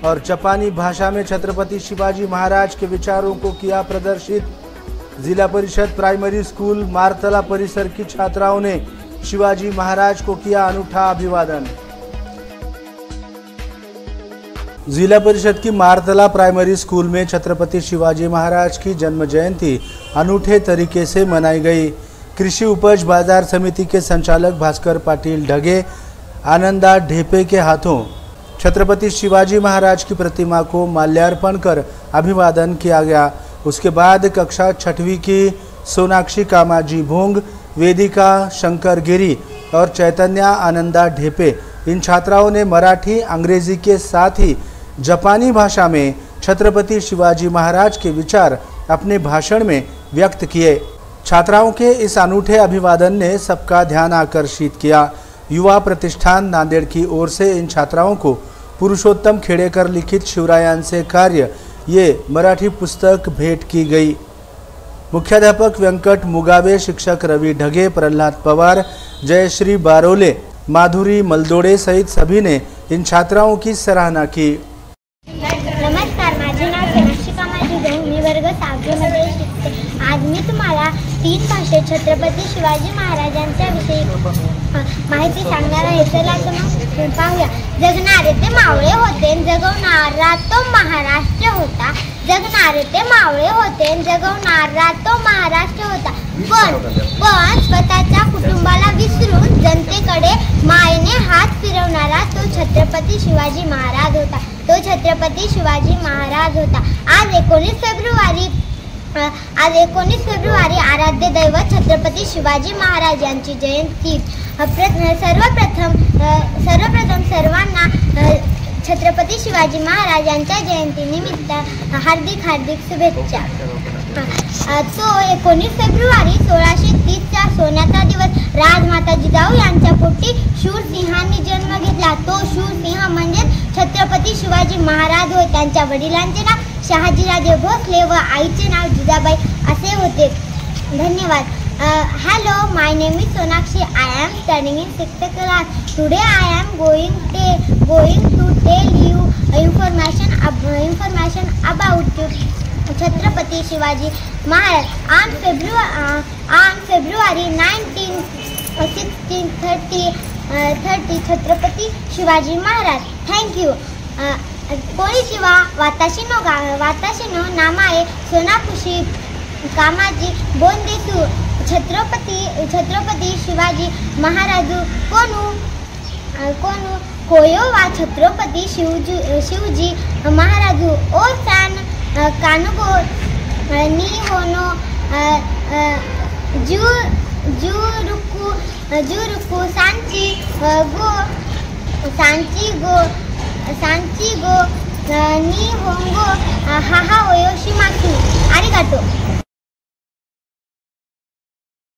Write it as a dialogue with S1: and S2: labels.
S1: और जापानी भाषा में छत्रपति शिवाजी महाराज के विचारों को किया प्रदर्शित। जिला परिषद प्राइमरी स्कूल मारतला परिसर की छात्राओं ने शिवाजी महाराज को किया अनूठा अभिवादन। जिला परिषद की मारतला प्राइमरी स्कूल में छत्रपति शिवाजी महाराज की जन्म जयंती अनूठे तरीके से मनाई गई। कृषि उपज बाजार समिति के संचालक भास्कर पाटिल ढगे आनंदा ढेपे के हाथों छत्रपति शिवाजी महाराज की प्रतिमा को माल्यार्पण कर अभिवादन किया गया। उसके बाद कक्षा 6वीं की सोनाक्षी कामाजी भोंग, वेदिका शंकर गिरी और चैतन्या आनंदा ढेपे इन छात्राओं ने मराठी, अंग्रेजी के साथ ही जापानी भाषा में छत्रपति शिवाजी महाराज के विचार अपने भाषण में व्यक्त किए। छात्राओं के इस अनूठे अभिवादन ने सबका ध्यान आकर्षित किया। युवा प्रतिष्ठान नांदेड़ की ओर से इन छात्राओं को पुरुषोत्तम खेड़ेकर लिखित शिवरायान से कार्य ये मराठी पुस्तक भेंट की गई। मुख्याध्यापक वेंकट मुगावे, शिक्षक रवि ढगे, प्रहलाद पवार, जयश्री बारोले, माधुरी मलदोड़े सहित सभी ने इन छात्राओं की सराहना की।
S2: नमस्कार, माझे नाव सोनाक्षी कामाजी भोंग, मी वर्ग 6वी मध्ये शिकते। आज मी तुम्हाला 3 भाषेत छत्रपती शिवाजी महाराजांच्या विषयी माहिती सांगणार आहे। चला तर मग पाहूया। जगणारे ते मावळे होते, जगवणारा तो महाराष्ट्र होता। जगणारे ते मावळे होते, जगवणारा तो महाराष्ट्र होता। पण स्वतःच्या कुटुंबाला विसरून जनतेकडे मायेने हात फिरवणारा तो छत्रपती शिवाजी महाराज होता। तो छत्रपती शिवाजी महाराज होता। आज 19 फेब्रुवारी आराध्य दैवत छत्रपती शिवाजी महाराज यांची जयंती। सर्वप्रथम सर्वांना छत्रपती शिवाजी महाराज यांच्या जयंतीनिमित्त हार्दिक शुभेच्छा। तो 19 फेब्रुवारी 1630चा सोन्याचा दिवस राजमाता जिजाऊ यांच्या पोटी शूरसिंहांनी जन्म घेतला। तो शूरसिंह म्हणजे छत्रपती शिवाजी महाराज होय। त्यांच्या वडिलांचे नाव शहाजीराजे भोसले व आईचे नाव जिजाबाई असे होते। धन्यवाद। Hello, my name is Sonakshi. I am studying in 6th class. Today I am going to tell you information about Chhatrapati Shivaji Maharaj. On February 1630, Chhatrapati Shivaji Maharaj. Thank you. Konnichiwa, watashi no namae Sonakushi कामाजी बोंदेसू। छत्रपती शिवाजी महाराज कोणू होयो वा छत्रपती शिवजी महाराज ओ San Kanugo नी होनो जुरुकू सांची गो नी होंगो हाहा ओयोशिमासु। आरिगातो।